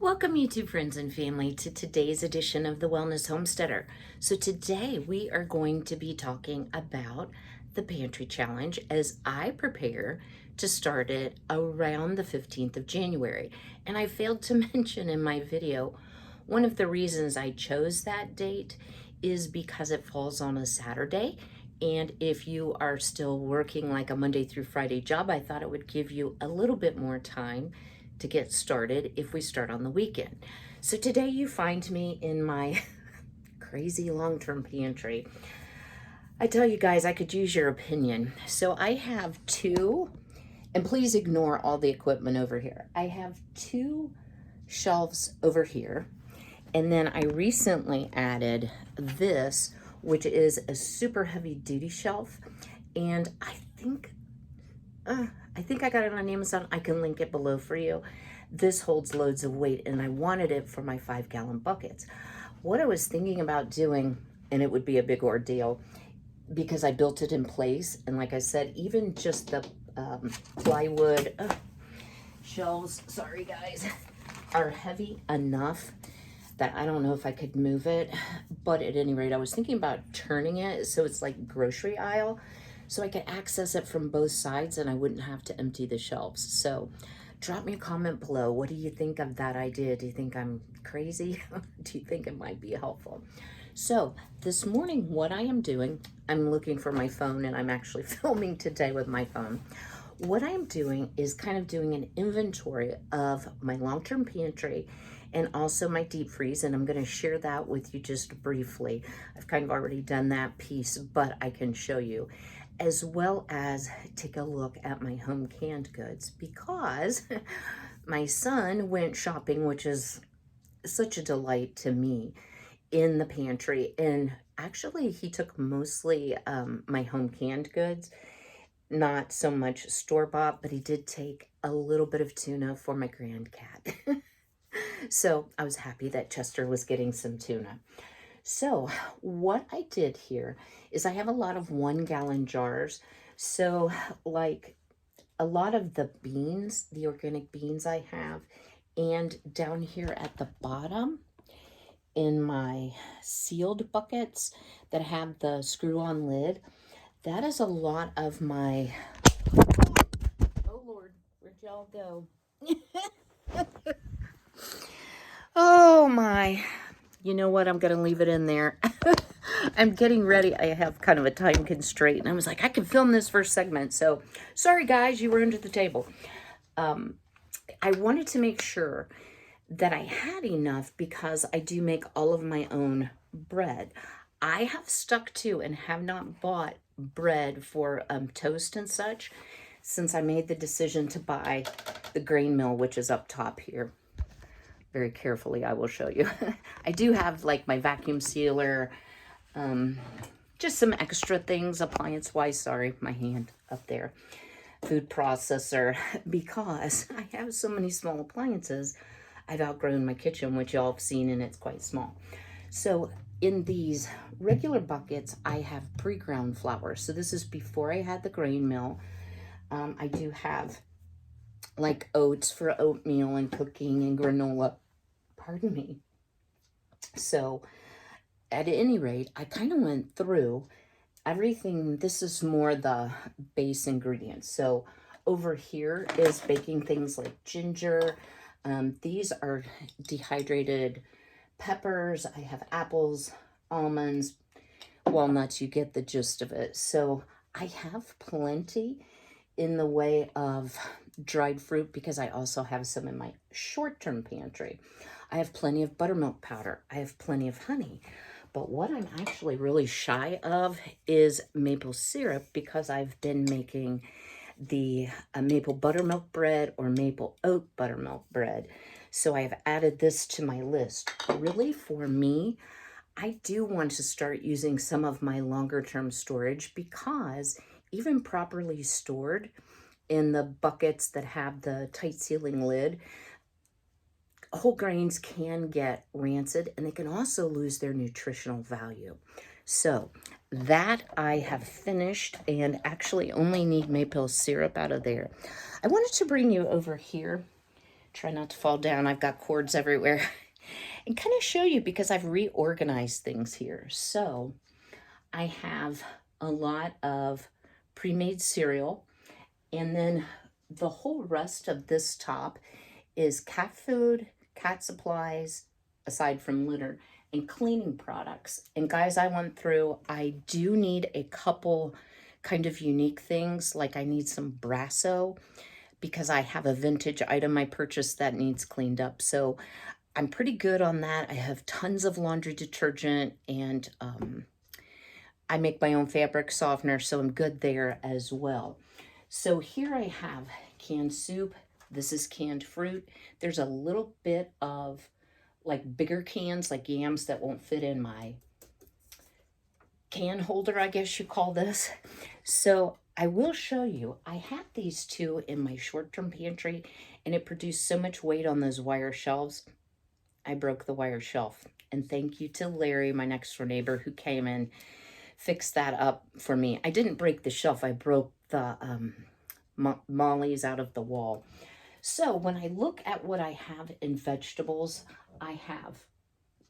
Welcome, YouTube friends and family, to today's edition of the Wellness Homesteader. So today we are going to be talking about the Pantry Challenge as I prepare to start it around the 15th of January. And I failed to mention in my video, one of the reasons I chose that date is because it falls on a Saturday. And if you are still working like a Monday through Friday job, I thought it would give you a little bit more time to get started if we start on the weekend. So today you find me in my crazy long-term pantry. I tell you guys, I could use your opinion. So I have two, and please ignore all the equipment over here. I have two shelves over here, and then I recently added this, which is a super heavy duty shelf, and I think I got it on Amazon. I can link it below for you. This holds loads of weight, and I wanted it for my 5-gallon buckets. What I was thinking about doing, and it would be a big ordeal because I built it in place, and like I said, even just the plywood shelves, sorry guys, are heavy enough that I don't know if I could move it. But at any rate, I was thinking about turning it so it's like grocery aisle, so I could access it from both sides and I wouldn't have to empty the shelves. So drop me a comment below. What do you think of that idea? Do you think I'm crazy? Do you think it might be helpful? So this morning, what I am doing, I'm looking for my phone, and I'm actually filming today with my phone. What I am doing is kind of doing an inventory of my long-term pantry and also my deep freeze, and I'm going to share that with you just briefly. I've kind of already done that piece, but I can show you, as well as take a look at my home canned goods, because my son went shopping, which is such a delight to me, in the pantry. And actually he took mostly my home canned goods, not so much store-bought, but he did take a little bit of tuna for my grand cat. So I was happy that Chester was getting some tuna. So what I did here is I have a lot of 1-gallon jars. So like a lot of the beans, the organic beans I have, and down here at the bottom in my sealed buckets that have the screw-on lid, that is a lot of my, oh Lord, where'd y'all go? Oh my, you know what, I'm gonna leave it in there. I'm getting ready. I have kind of a time constraint, and I was like, I can film this first segment, so sorry guys, you were under the table. I wanted to make sure that I had enough because I do make all of my own bread. I have stuck to and have not bought bread for toast and such since I made the decision to buy the grain mill, which is up top here. Very carefully, I will show you. I do have like my vacuum sealer, just some extra things appliance-wise. Sorry, my hand up there. Food processor, because I have so many small appliances. I've outgrown my kitchen, which y'all have seen, and it's quite small. So in these regular buckets, I have pre-ground flour. So this is before I had the grain mill. I do have like oats for oatmeal and cooking and granola. Pardon me. So at any rate, I kind of went through everything. This is more the base ingredients. So over here is baking things like ginger. These are dehydrated peppers. I have apples, almonds, walnuts. You get the gist of it. So I have plenty in the way of dried fruit because I also have some in my short-term pantry. I have plenty of buttermilk powder. I have plenty of honey. But what I'm actually really shy of is maple syrup, because I've been making the maple buttermilk bread or maple oat buttermilk bread. So I have added this to my list. Really, for me, I do want to start using some of my longer term storage, because even properly stored in the buckets that have the tight sealing lid, whole grains can get rancid, and they can also lose their nutritional value. So that I have finished, and actually only need maple syrup out of there. I wanted to bring you over here Try not to fall down. I've got cords everywhere. And kind of show you because I've reorganized things here. So I have a lot of pre-made cereal, and then the whole rest of this top is cat food, cat supplies, aside from litter, and cleaning products. And guys, I went through, I do need a couple kind of unique things, like I need some Brasso because I have a vintage item I purchased that needs cleaned up. So I'm pretty good on that. I have tons of laundry detergent, and I make my own fabric softener, so I'm good there as well. So here I have canned soup. This is canned fruit. There's a little bit of like bigger cans, like yams, that won't fit in my can holder, I guess you call this. So I will show you, I had these two in my short-term pantry, and it produced so much weight on those wire shelves, I broke the wire shelf. And thank you to Larry, my next door neighbor, who came and fixed that up for me. I didn't break the shelf, I broke the mollies out of the wall. So when I look at what I have in vegetables, I have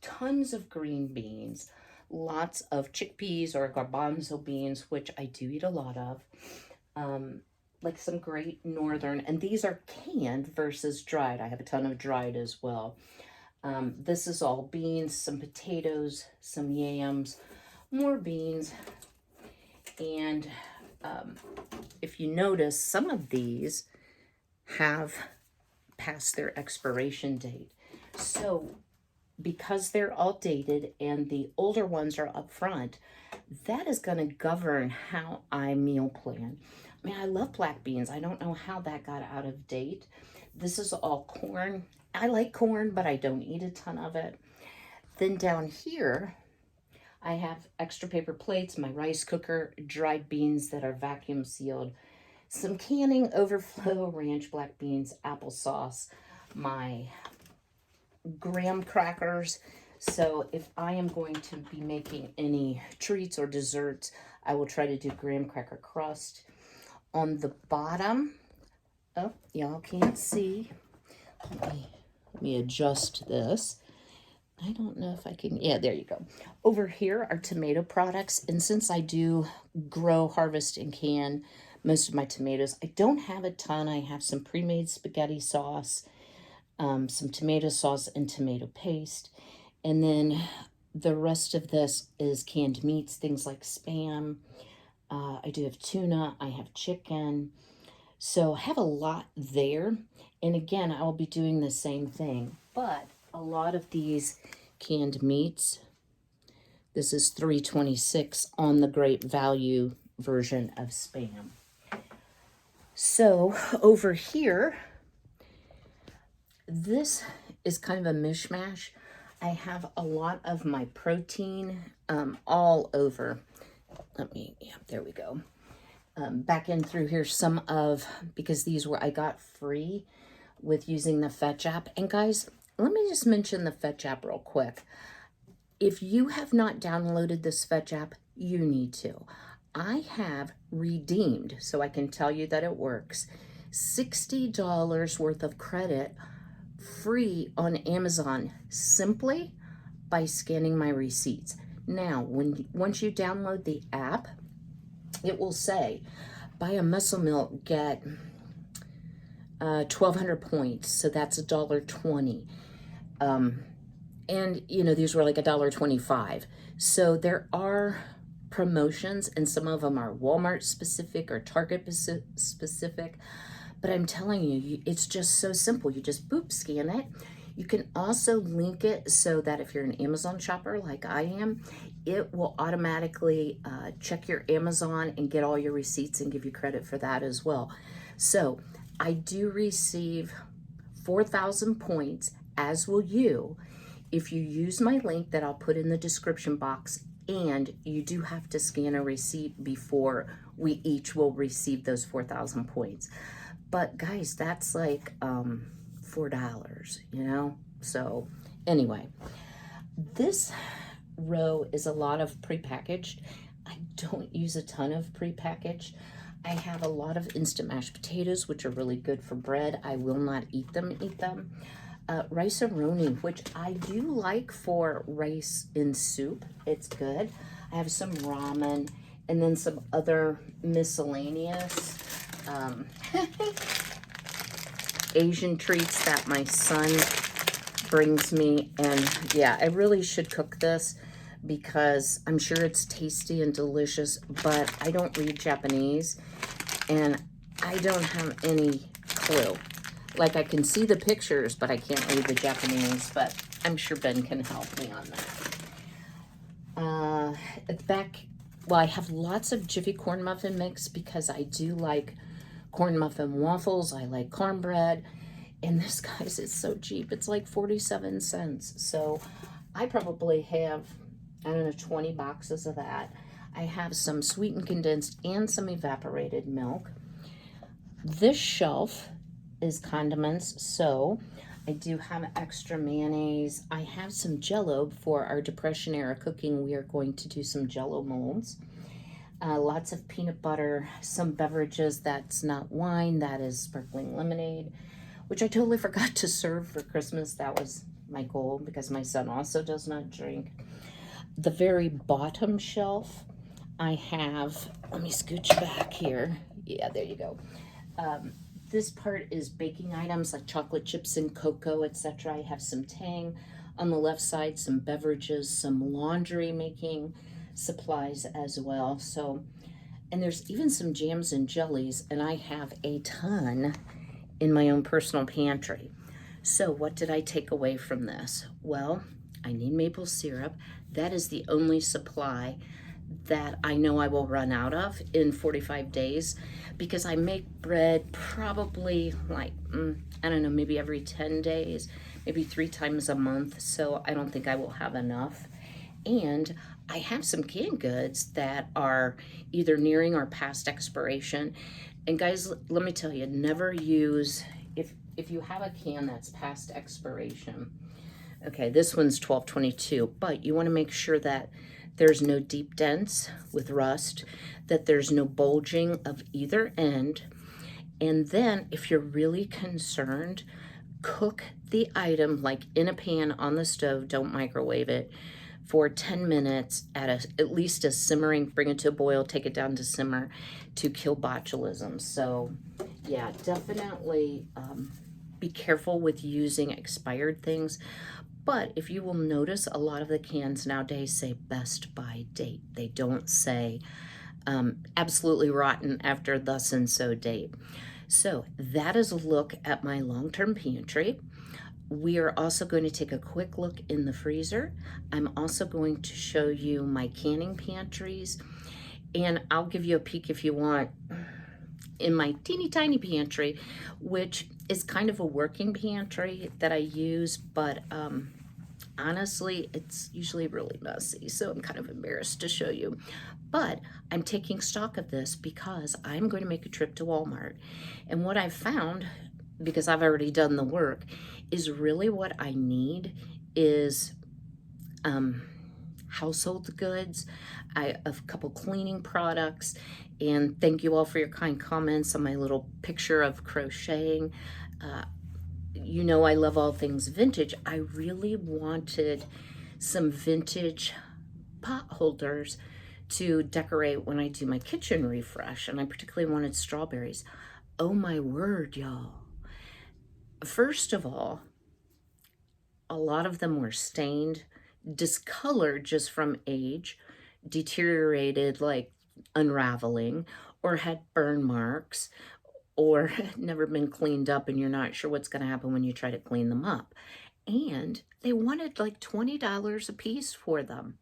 tons of green beans, lots of chickpeas or garbanzo beans, which I do eat a lot of, like some Great Northern, and these are canned versus dried. I have a ton of dried as well. This is all beans, some potatoes, some yams, more beans, and if you notice, some of these have passed their expiration date. So because they're all dated and the older ones are up front, that is going to govern how I meal plan. I mean, I love black beans. I don't know how that got out of date. This is all corn. I like corn, but I don't eat a ton of it. Then down here, I have extra paper plates, my rice cooker, dried beans that are vacuum sealed, some canning overflow, ranch black beans, applesauce, my graham crackers. So if I am going to be making any treats or desserts, I will try to do graham cracker crust. On the bottom, oh, y'all can't see. Let me adjust this. I don't know if I can, yeah, there you go. Over here are tomato products, and since I do grow, harvest, and can most of my tomatoes, I don't have a ton. I have some pre-made spaghetti sauce, some tomato sauce and tomato paste, and then the rest of this is canned meats, things like Spam. I do have tuna, I have chicken, so I have a lot there. And again, I will be doing the same thing, but a lot of these canned meats, this is $3.26 on the Great Value version of Spam. So over here, this is kind of a mishmash. I have a lot of my protein all over. Yeah, there we go. Back in through here, some of, because these were, I got free with using the Fetch app. And guys, let me just mention the Fetch app real quick. If you have not downloaded this Fetch app, you need to. I have redeemed, so I can tell you that it works, $60 worth of credit free on Amazon simply by scanning my receipts. Now, once you download the app, it will say, buy a muscle milk, get 1,200 points, so that's $1.20. And you know, these were like $1.25. So there are promotions, and some of them are Walmart specific or Target specific. But I'm telling you, it's just so simple. You just boop, scan it. You can also link it so that if you're an Amazon shopper like I am, it will automatically check your Amazon and get all your receipts and give you credit for that as well. So I do receive 4,000 points, as will you, if you use my link that I'll put in the description box, and you do have to scan a receipt before we each will receive those 4,000 points. But guys, that's like $4, you know? So anyway, this row is a lot of prepackaged. I don't use a ton of prepackaged. I have a lot of instant mashed potatoes, which are really good for bread. I will not eat them. Rice-a-roni, which I do like for rice in soup. It's good. I have some ramen and then some other miscellaneous um, Asian treats that my son brings me. And yeah, I really should cook this because I'm sure it's tasty and delicious, but I don't read Japanese and I don't have any clue. Like, I can see the pictures, but I can't read the Japanese, but I'm sure Ben can help me on that. At the back, well, I have lots of Jiffy corn muffin mix because I do like corn muffin waffles. I like cornbread. And this, guys, is so cheap. It's like 47 cents. So I probably have, I don't know, 20 boxes of that. I have some sweetened condensed and some evaporated milk. This shelf is condiments, so I do have extra mayonnaise. I have some Jell-O for our Depression era cooking. We are going to do some Jell-O molds. Lots of peanut butter, some beverages that's not wine, that is sparkling lemonade, which I totally forgot to serve for Christmas. That was my goal because my son also does not drink. The very bottom shelf, I have, let me scooch back here. Yeah, there you go. Um, this part is baking items like chocolate chips and cocoa, etc. I have some Tang. On the left side, some beverages, some laundry making supplies as well. So, and there's even some jams and jellies, and I have a ton in my own personal pantry. So what did I take away from this? Well, I need maple syrup. That is the only supply that I know I will run out of in 45 days because I make bread probably like, I don't know, maybe every 10 days, maybe 3 times a month. So I don't think I will have enough. And I have some canned goods that are either nearing or past expiration. And guys, let me tell you, never use, if you have a can that's past expiration, okay, this one's 12/22, but you want to make sure that there's no deep dents with rust, that there's no bulging of either end. And then if you're really concerned, cook the item like in a pan on the stove, don't microwave it, for 10 minutes at least a simmering, bring it to a boil, take it down to simmer to kill botulism. So yeah, definitely be careful with using expired things. But if you will notice, a lot of the cans nowadays say best by date. They don't say absolutely rotten after thus and so date. So that is a look at my long-term pantry. We are also going to take a quick look in the freezer. I'm also going to show you my canning pantries, and I'll give you a peek if you want in my teeny tiny pantry, which is kind of a working pantry that I use, but honestly, it's usually really messy, so I'm kind of embarrassed to show you. But I'm taking stock of this because I'm going to make a trip to Walmart. And what I've found, because I've already done the work, is really what I need is household goods, a couple cleaning products, and thank you all for your kind comments on my little picture of crocheting. You know I love all things vintage. I really wanted some vintage pot holders to decorate when I do my kitchen refresh, and I particularly wanted strawberries. Oh my word, y'all. First of all, a lot of them were stained, discolored just from age, deteriorated like unraveling, or had burn marks, or never been cleaned up and you're not sure what's going to happen when you try to clean them up. And they wanted like $20 a piece for them.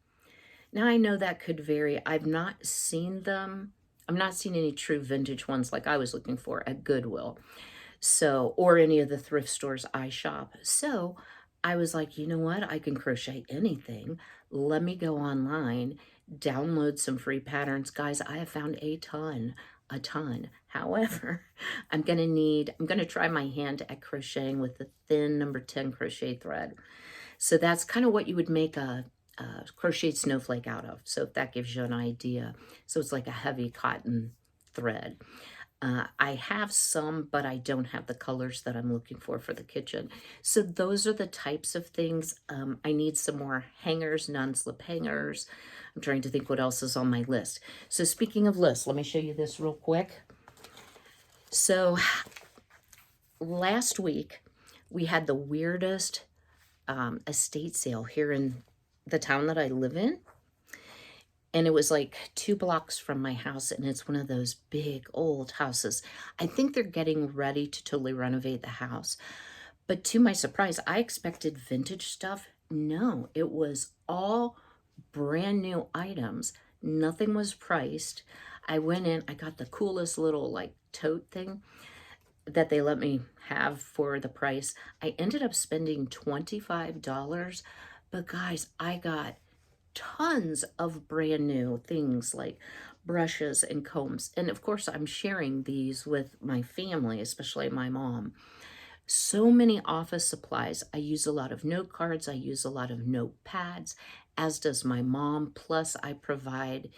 Now I know that could vary. I've not seen them. I'm not seeing any true vintage ones like I was looking for at Goodwill. So, or any of the thrift stores I shop. So I was like, you know what? I can crochet anything. Let me go online, download some free patterns. Guys, I have found a ton, a ton. However, I'm going to try my hand at crocheting with the thin number 10 crochet thread. So that's kind of what you would make a crocheted snowflake out of. So if that gives you an idea. So it's like a heavy cotton thread. I have some, but I don't have the colors that I'm looking for the kitchen. So those are the types of things. I need some more hangers, non-slip hangers. I'm trying to think what else is on my list. So speaking of lists, let me show you this real quick. So last week, we had the weirdest estate sale here in the town that I live in. And it was like 2 blocks from my house, and it's one of those big old houses. I think they're getting ready to totally renovate the house. But to my surprise, I expected vintage stuff. No, it was all brand new items. Nothing was priced. I went in, I got the coolest little like tote thing that they let me have for the price. I ended up spending $25, but guys, I got tons of brand new things like brushes and combs. And of course, I'm sharing these with my family, especially my mom. So many office supplies. I use a lot of note cards. I use a lot of notepads, as does my mom. Plus, I provide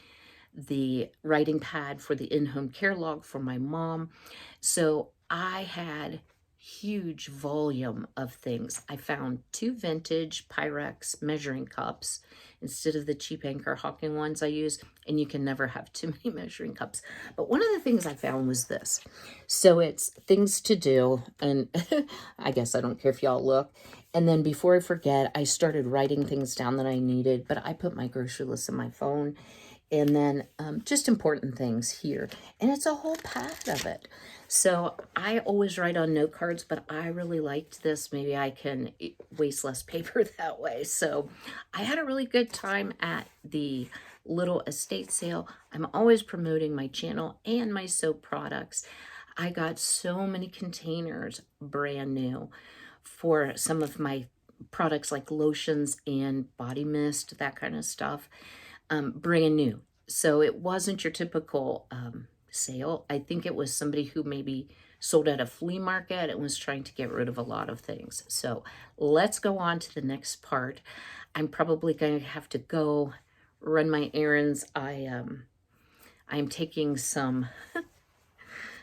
the writing pad for the in-home care log for my mom. So I had huge volume of things. I found 2 vintage Pyrex measuring cups instead of the cheap Anchor Hawking ones I use, and you can never have too many measuring cups. But one of the things I found was this. So it's things to do, and I guess I don't care if y'all look. And then before I forget, I started writing things down that I needed, but I put my grocery list in my phone, and then just important things here. And it's a whole pad of it. So I always write on note cards, but I really liked this. Maybe I can waste less paper that way. So I had a really good time at the little estate sale. I'm always promoting my channel and my soap products. I got so many containers brand new for some of my products like lotions and body mist, that kind of stuff. Brand new. So it wasn't your typical sale. I think it was somebody who maybe sold at a flea market and was trying to get rid of a lot of things. So let's go on to the next part. I'm probably going to have to go run my errands. I'm taking some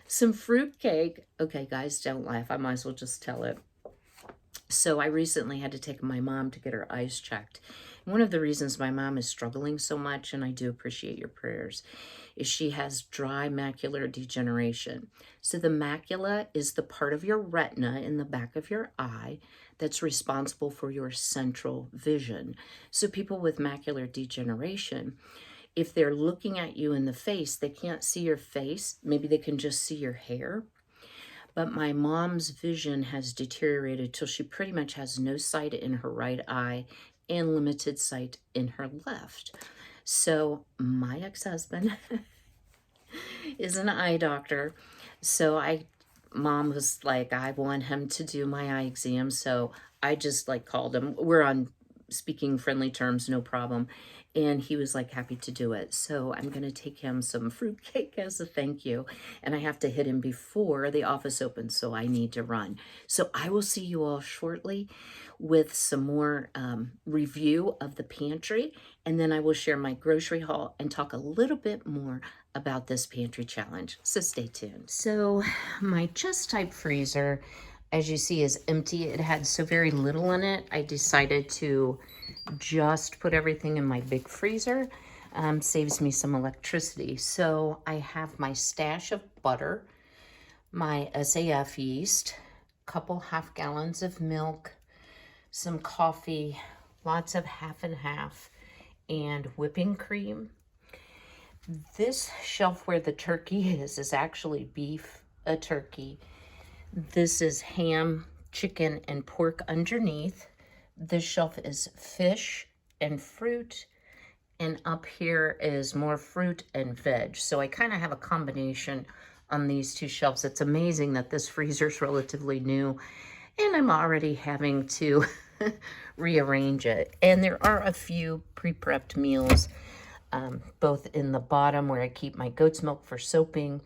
fruit cake. Okay, guys, don't laugh. I might as well just tell it. So I recently had to take my mom to get her eyes checked. One of the reasons my mom is struggling so much, and I do appreciate your prayers, is she has dry macular degeneration. So the macula is the part of your retina in the back of your eye that's responsible for your central vision. So people with macular degeneration, if they're looking at you in the face, they can't see your face. Maybe they can just see your hair. But my mom's vision has deteriorated till she pretty much has no sight in her right eye and limited sight in her left. So my ex-husband is an eye doctor. So mom was like, I want him to do my eye exam. So I just like called him. We're on speaking friendly terms, no problem. And he was like happy to do it. So I'm going to take him some fruitcake as a thank you. And I have to hit him before the office opens, so I need to run. So I will see you all shortly with some more review of the pantry. And then I will share my grocery haul and talk a little bit more about this pantry challenge. So stay tuned. So my chest type freezer, as you see, is empty. It had so very little in it. I decided to just put everything in my big freezer. Saves me some electricity. So I have my stash of butter, my SAF yeast, couple half gallons of milk, some coffee, lots of half and half, and whipping cream. This shelf where the turkey is actually beef, a turkey. This is ham, chicken, and pork underneath. This shelf is fish and fruit, and up here is more fruit and veg. So I kind of have a combination on these two shelves. It's amazing that this freezer is relatively new, and I'm already having to rearrange it. And there are a few pre-prepped meals, both in the bottom where I keep my goat's milk for soaping.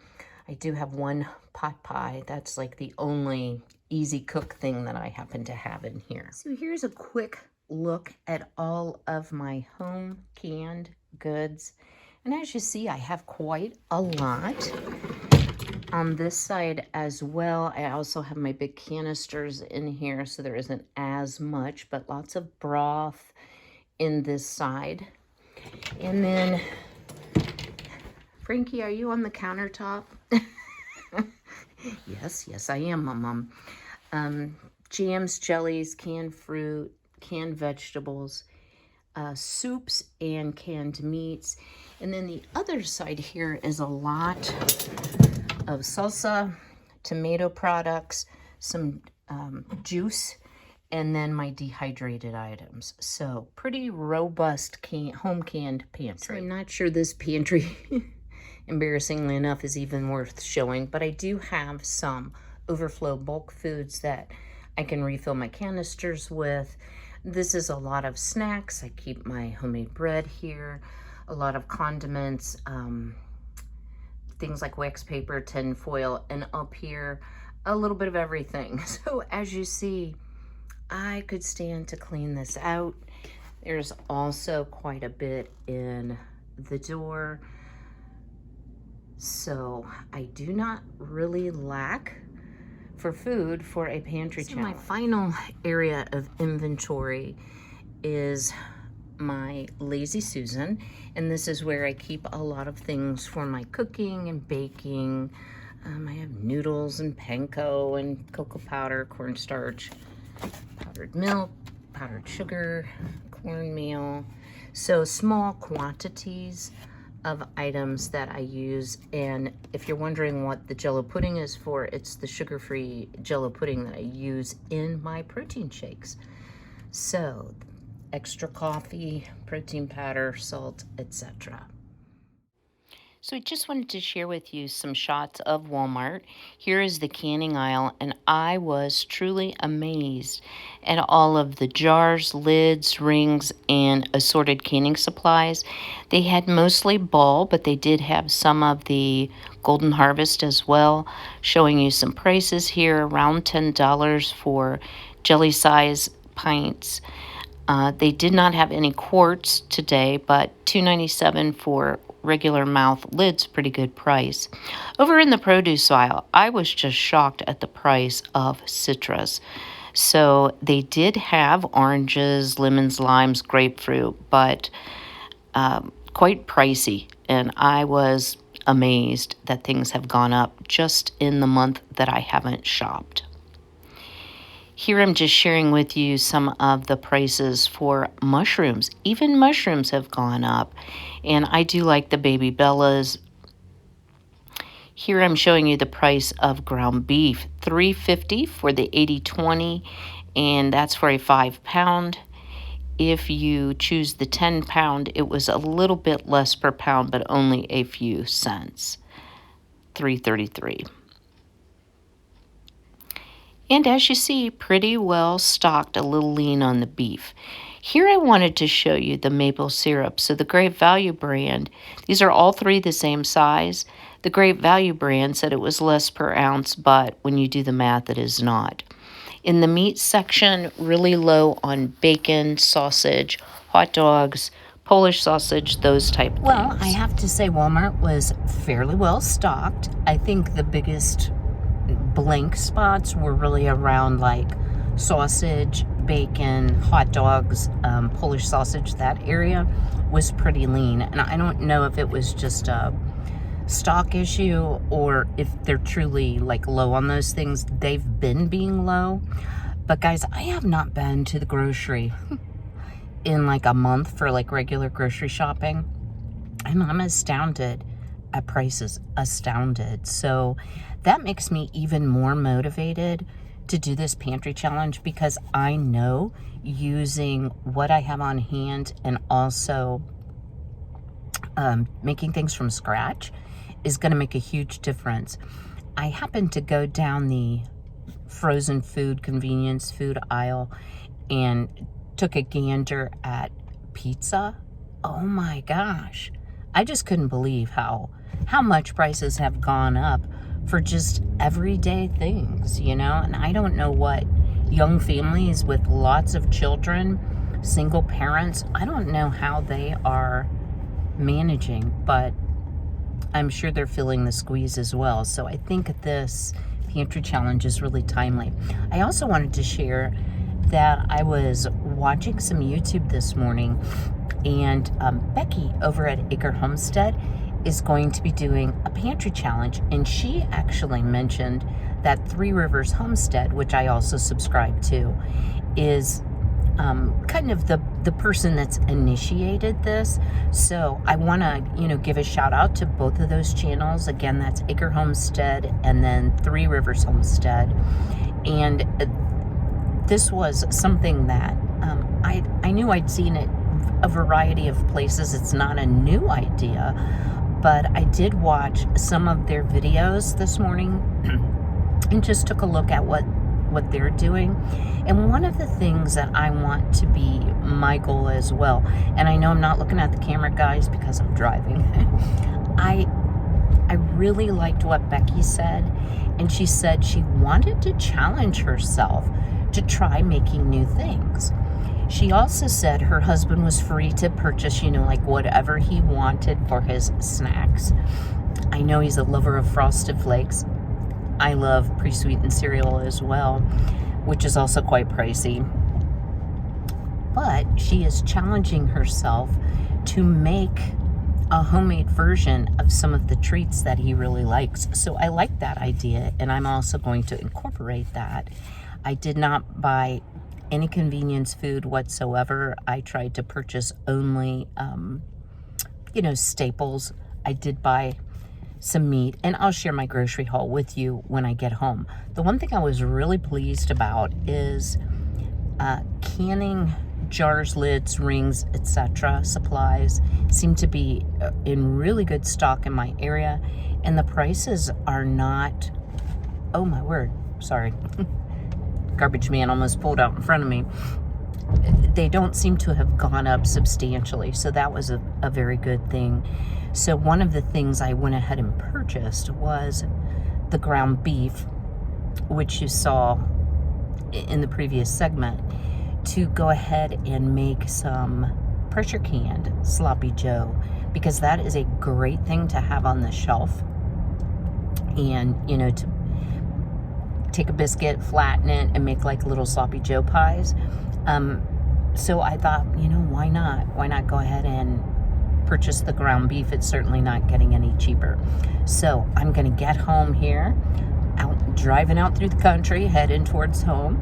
I do have one pot pie. That's like the only easy cook thing that I happen to have in here. So here's a quick look at all of my home canned goods. And as you see, I have quite a lot on this side as well. I also have my big canisters in here, so there isn't as much, but lots of broth in this side. And then, Frankie, are you on the countertop? Yes, I am, Mom. Jams, jellies, canned fruit, canned vegetables, soups, and canned meats. And then the other side here is a lot of salsa, tomato products, some juice, and then my dehydrated items. So pretty robust home canned pantry. So I'm not sure this pantry, embarrassingly enough, is even worth showing, but I do have some overflow bulk foods that I can refill my canisters with. This is a lot of snacks. I keep my homemade bread here, a lot of condiments, things like wax paper, tin foil, and up here, a little bit of everything. So as you see, I could stand to clean this out. There's also quite a bit in the door. So I do not really lack for food for a pantry challenge. My final area of inventory is my Lazy Susan, and this is where I keep a lot of things for my cooking and baking. I have noodles and panko and cocoa powder, cornstarch, powdered milk, powdered sugar, cornmeal. So small quantities of items that I use. And if you're wondering what the Jell-O pudding is for, it's the sugar-free Jell-O pudding that I use in my protein shakes. So extra coffee, protein powder, salt, etc. So I just wanted to share with you some shots of Walmart. Here is the canning aisle, and I was truly amazed at all of the jars, lids, rings, and assorted canning supplies. They had mostly Ball, but they did have some of the Golden Harvest as well, showing you some prices here, around $10 for jelly size pints. They did not have any quarts today, but $2.97 for regular mouth lids, pretty good price. Over in the produce aisle, I was just shocked at the price of citrus. So they did have oranges, lemons, limes, grapefruit, but quite pricey. And I was amazed that things have gone up just in the month that I haven't shopped. Here I'm just sharing with you some of the prices for mushrooms. Even mushrooms have gone up, and I do like the Baby Bellas. Here I'm showing you the price of ground beef, $3.50 for the 80/20, and that's for a 5-pound. If you choose the 10-pound, it was a little bit less per pound, but only a few cents, $3.33. And as you see, pretty well stocked, a little lean on the beef. Here I wanted to show you the maple syrup. So the Great Value brand, these are all three the same size. The Great Value brand said it was less per ounce, but when you do the math, it is not. In the meat section, really low on bacon, sausage, hot dogs, Polish sausage, those type things. Well, I have to say Walmart was fairly well stocked. I think the biggest blank spots were really around like sausage, bacon, hot dogs, Polish sausage. That area was pretty lean, and I don't know if it was just a stock issue or if they're truly like low on those things. They've been being low, but guys, I have not been to the grocery in like a month for like regular grocery shopping, and I'm astounded at prices, astounded. So that makes me even more motivated to do this pantry challenge, because I know using what I have on hand and also making things from scratch is going to make a huge difference. I happened to go down the frozen food, convenience food aisle and took a gander at pizza. Oh my gosh. I just couldn't believe how much prices have gone up for just everyday things, you know? And I don't know what young families with lots of children, single parents, I don't know how they are managing, but I'm sure they're feeling the squeeze as well. So I think this pantry challenge is really timely. I also wanted to share that I was watching some YouTube this morning, and Becky over at Acre Homestead is going to be doing a pantry challenge, and she actually mentioned that Three Rivers Homestead, which I also subscribe to, is kind of the person that's initiated this. So I want to, give a shout out to both of those channels. Again, that's Acre Homestead and then Three Rivers Homestead. And this was something that I knew I'd seen it a variety of places. It's not a new idea, but I did watch some of their videos this morning and just took a look at what they're doing. And one of the things that I want to be my goal as well, and I know I'm not looking at the camera, guys, because I'm driving. I really liked what Becky said, and she said she wanted to challenge herself to try making new things. She also said her husband was free to purchase, like whatever he wanted for his snacks. I know he's a lover of Frosted Flakes. I love pre-sweetened cereal as well, which is also quite pricey. But she is challenging herself to make a homemade version of some of the treats that he really likes. So I like that idea, and I'm also going to incorporate that. I did not buy any convenience food whatsoever. I tried to purchase only, staples. I did buy some meat, and I'll share my grocery haul with you when I get home. The one thing I was really pleased about is canning jars, lids, rings, etc. supplies seem to be in really good stock in my area, and the prices are not, oh my word, sorry. Garbage man almost pulled out in front of me. They don't seem to have gone up substantially, so that was a very good thing. So one of the things I went ahead and purchased was the ground beef, which you saw in the previous segment, to go ahead and make some pressure canned sloppy joe, because that is a great thing to have on the shelf. And, to take a biscuit, flatten it, and make like little sloppy joe pies. So I thought, why not? Why not go ahead and purchase the ground beef? It's certainly not getting any cheaper. So I'm going to get home here, driving out through the country, heading towards home,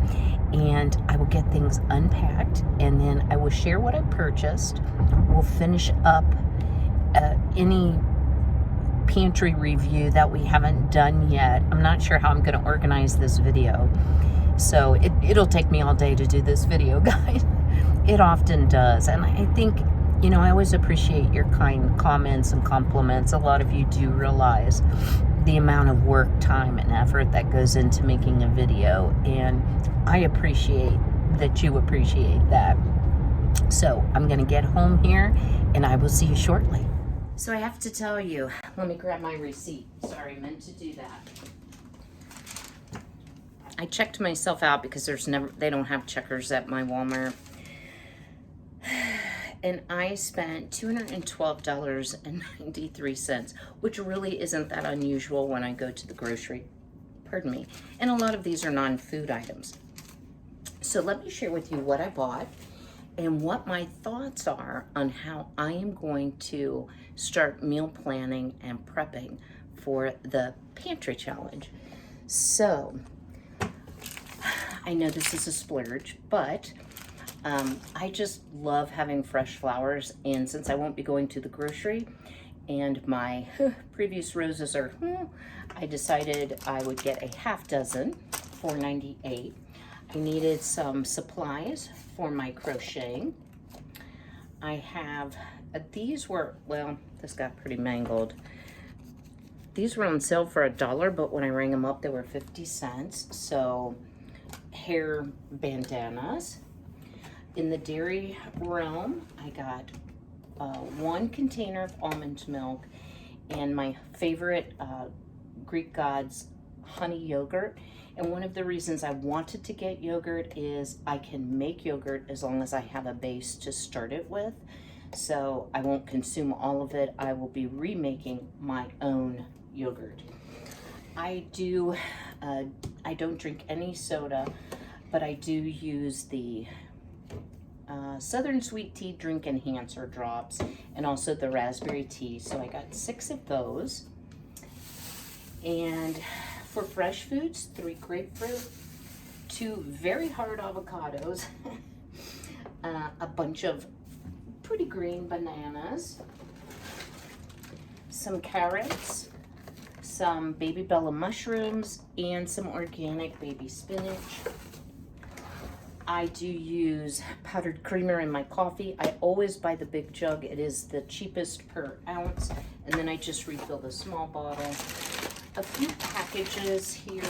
and I will get things unpacked, and then I will share what I purchased. We'll finish up any pantry review that we haven't done yet. I'm not sure how I'm going to organize this video, so it'll take me all day to do this video, guys. It often does, and I think, I always appreciate your kind comments and compliments. A lot of you do realize the amount of work, time, and effort that goes into making a video, and I appreciate that you appreciate that. So I'm going to get home here, and I will see you shortly. So I have to tell you, let me grab my receipt. Sorry, I meant to do that. I checked myself out because they don't have checkers at my Walmart. And I spent $212.93, which really isn't that unusual when I go to the grocery. Pardon me. And a lot of these are non-food items. So let me share with you what I bought and what my thoughts are on how I am going to start meal planning and prepping for the pantry challenge. So I know this is a splurge, but I just love having fresh flowers, and since I won't be going to the grocery and my previous roses are, I decided I would get a half dozen, $4.98. I needed some supplies for my crocheting. I have, these were, well, this got pretty mangled. These were on sale for $1, but when I rang them up, they were 50 cents. So, hair bandanas. In the dairy realm, I got 1 container of almond milk and my favorite Greek Gods honey yogurt. And one of the reasons I wanted to get yogurt is I can make yogurt as long as I have a base to start it with. so I won't consume all of it. I will be remaking my own yogurt. I don't drink any soda, but I do use the Southern Sweet Tea Drink Enhancer drops and also the raspberry tea. So I got 6 of those. And for fresh foods, 3 grapefruit, 2 very hard avocados, a bunch of pretty green bananas, some carrots, some baby bella mushrooms, and some organic baby spinach. I do use powdered creamer in my coffee. I always buy the big jug. It is the cheapest per ounce. And then I just refill the small bottle. A few packages here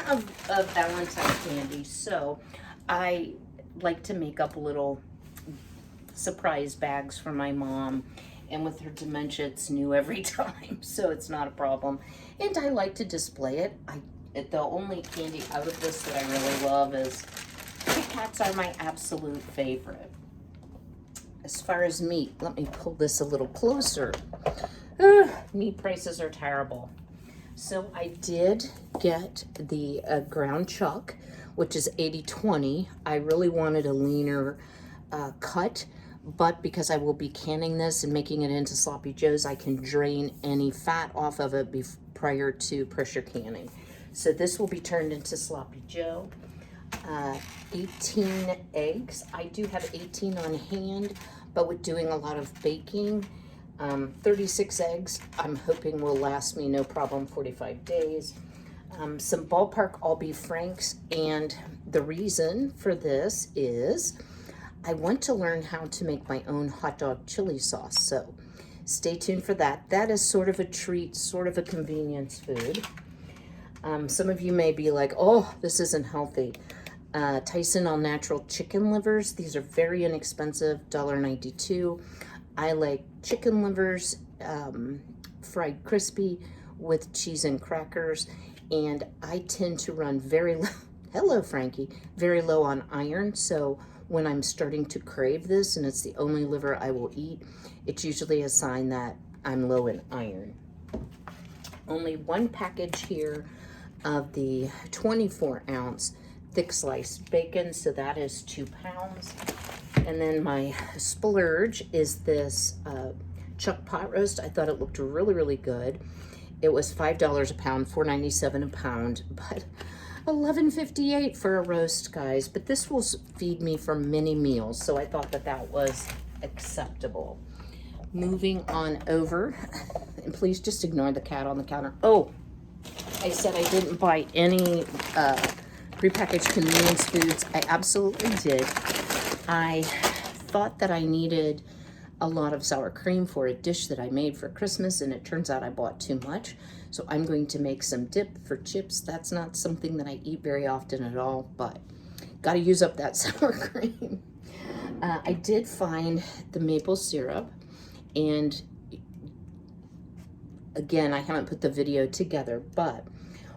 of Valentine candy. So I like to make up little surprise bags for my mom. And with her dementia, it's new every time, so it's not a problem. And I like to display it. The only candy out of this that I really love is Kit Kats are my absolute favorite. As far as meat, let me pull this a little closer. Meat prices are terrible. So I did get the ground chuck, which is 80/20. I really wanted a leaner cut, but because I will be canning this and making it into sloppy joes, I can drain any fat off of it prior to pressure canning. So this will be turned into sloppy joe. 18 eggs. I do have 18 on hand, but with doing a lot of baking, 36 eggs I'm hoping will last me no problem 45 days. Some ballpark all beef franks, and the reason for this is I want to learn how to make my own hot dog chili sauce, so stay tuned for that. That is sort of a treat, sort of a convenience food. Some of you may be like, oh, this isn't healthy. Tyson all natural chicken livers. These are very inexpensive, $1.92. I like chicken livers, fried crispy with cheese and crackers. And I tend to run very low, hello Frankie, very low on iron. So when I'm starting to crave this and it's the only liver I will eat, it's usually a sign that I'm low in iron. Only 1 package here of the 24-ounce thick sliced bacon, so that is 2 pounds. And then my splurge is this chuck pot roast. I thought it looked really, really good. It was $5 a pound, $4.97 a pound, but $11.58 for a roast, guys. But this will feed me for many meals, so I thought that that was acceptable. Moving on over, and please just ignore the cat on the counter. Oh, I said I didn't buy any prepackaged convenience foods. I absolutely did. I thought that I needed a lot of sour cream for a dish that I made for Christmas, and it turns out I bought too much. So I'm going to make some dip for chips. That's not something that I eat very often at all, but got to use up that sour cream. I did find the maple syrup, and again, I haven't put the video together, but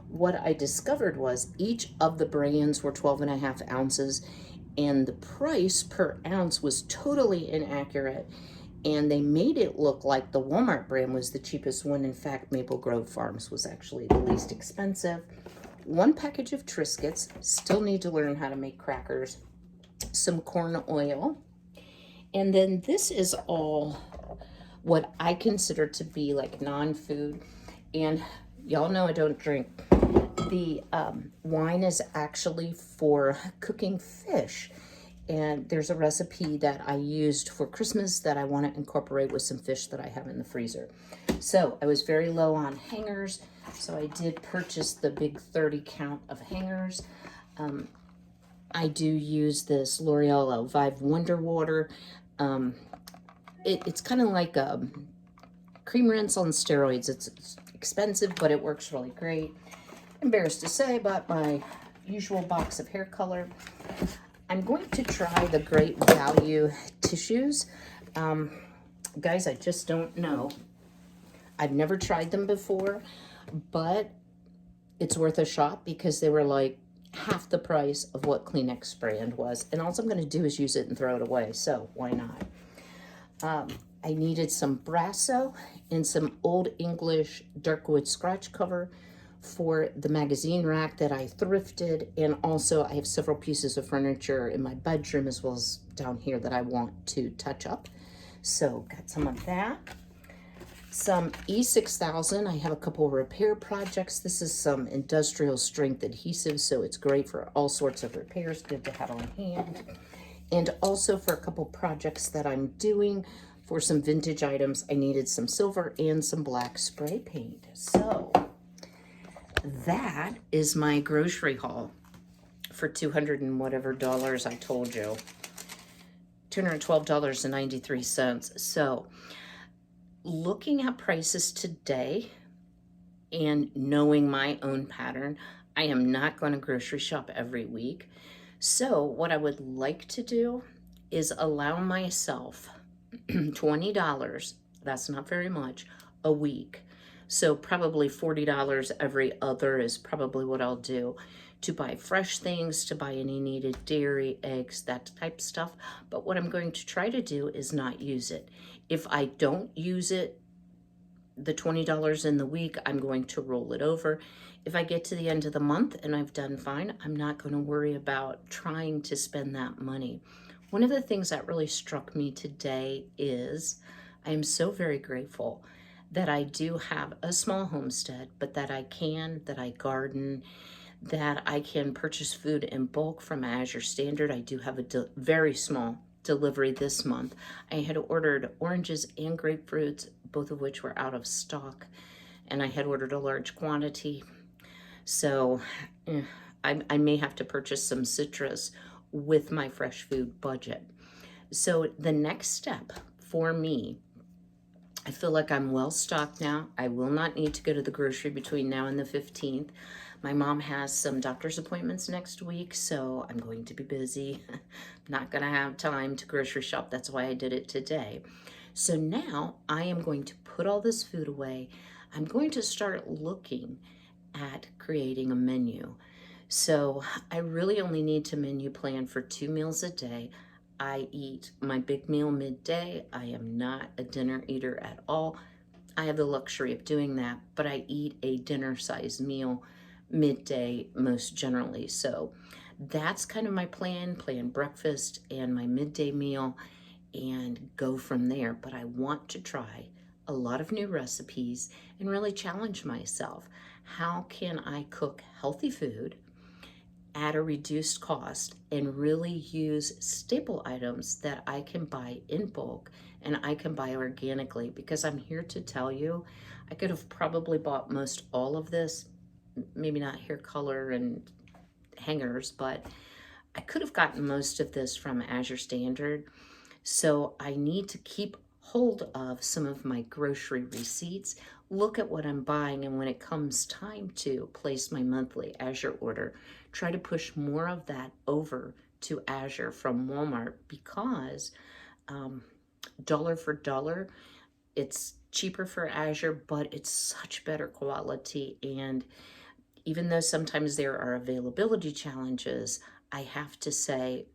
what I discovered was each of the brands were 12.5 ounces, and the price per ounce was totally inaccurate, and they made it look like the Walmart brand was the cheapest one. In fact, Maple Grove Farms was actually the least expensive. 1 package of Triscuits, still need to learn how to make crackers, some corn oil, and then this is all what I consider to be like non-food, and y'all know I don't drink. The wine is actually for cooking fish, and there's a recipe that I used for Christmas that I want to incorporate with some fish that I have in the freezer. So I was very low on hangers, so I did purchase the big 30 count of hangers. I do use this L'Oreal Elvive Wonder Water. It's kind of like a cream rinse on steroids. It's expensive, but it works really great. Embarrassed to say, I bought my usual box of hair color. I'm going to try the Great Value tissues. Guys, I just don't know. I've never tried them before, but it's worth a shot because they were like half the price of what Kleenex brand was. And all I'm going to do is use it and throw it away. So why not? I needed some Brasso and some Old English Darkwood scratch cover for the magazine rack that I thrifted. And also I have several pieces of furniture in my bedroom as well as down here that I want to touch up. So got some of that. Some E6000. I have a couple of repair projects. This is some industrial strength adhesive, so it's great for all sorts of repairs. Good to have on hand. And also for a couple projects that I'm doing for some vintage items, I needed some silver and some black spray paint. So that is my grocery haul for $200 and whatever dollars I told you. $212.93. So looking at prices today and knowing my own pattern, I am not going to grocery shop every week. So what I would like to do is allow myself $20, that's not very much, a week. So probably $40 every other is probably what I'll do, to buy fresh things, to buy any needed dairy, eggs, that type of stuff. But what I'm going to try to do is not use it. If I don't use it, the $20 in the week, I'm going to roll it over. If I get to the end of the month and I've done fine, I'm not going to worry about trying to spend that money. One of the things that really struck me today is I am so very grateful that I do have a small homestead, but that I garden, that I can purchase food in bulk from Azure Standard. I do have a very small delivery this month. I had ordered oranges and grapefruits, both of which were out of stock, and I had ordered a large quantity. So I may have to purchase some citrus with my fresh food budget. So the next step for me, I feel like I'm well stocked now. I will not need to go to the grocery between now and the 15th. My mom has some doctor's appointments next week, so I'm going to be busy. Not gonna have time to grocery shop. That's why I did it today. So now I am going to put all this food away. I'm going to start looking at creating a menu. So I really only need to menu plan for 2 meals a day. I eat my big meal midday. I am not a dinner eater at all. I have the luxury of doing that, but I eat a dinner-sized meal midday most generally. So that's kind of my plan breakfast and my midday meal and go from there. But I want to try a lot of new recipes and really challenge myself. How can I cook healthy food at a reduced cost and really use staple items that I can buy in bulk and I can buy organically? Because I'm here to tell you, I could have probably bought most all of this, maybe not hair color and hangers, but I could have gotten most of this from Azure Standard. So I need to keep hold of some of my grocery receipts, look at what I'm buying, and when it comes time to place my monthly Azure order, try to push more of that over to Azure from Walmart, because dollar for dollar, it's cheaper for Azure, but it's such better quality. And even though sometimes there are availability challenges, I have to say,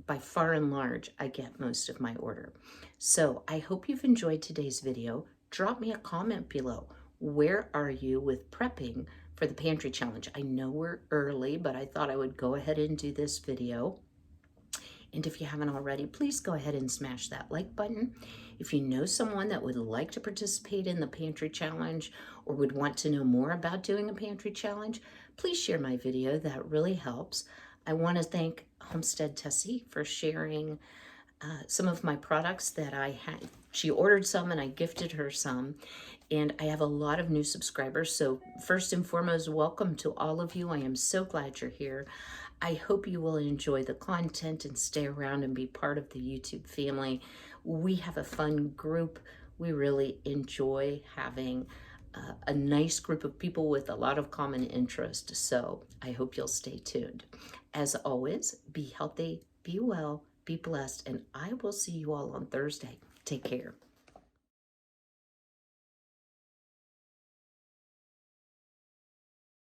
by far and large, I get most of my order. So I hope you've enjoyed today's video. Drop me a comment below. Where are you with prepping for the pantry challenge? I know we're early, but I thought I would go ahead and do this video. And if you haven't already, please go ahead and smash that like button. If you know someone that would like to participate in the pantry challenge or would want to know more about doing a pantry challenge, please share my video. That really helps. I want to thank Homestead Tessie for sharing some of my products that I had. She ordered some and I gifted her some. And I have a lot of new subscribers. So first and foremost, welcome to all of you. I am so glad you're here. I hope you will enjoy the content and stay around and be part of the YouTube family. We have a fun group. We really enjoy having a nice group of people with a lot of common interest. So I hope you'll stay tuned. As always, be healthy, be well, be blessed, and I will see you all on Thursday. Take care.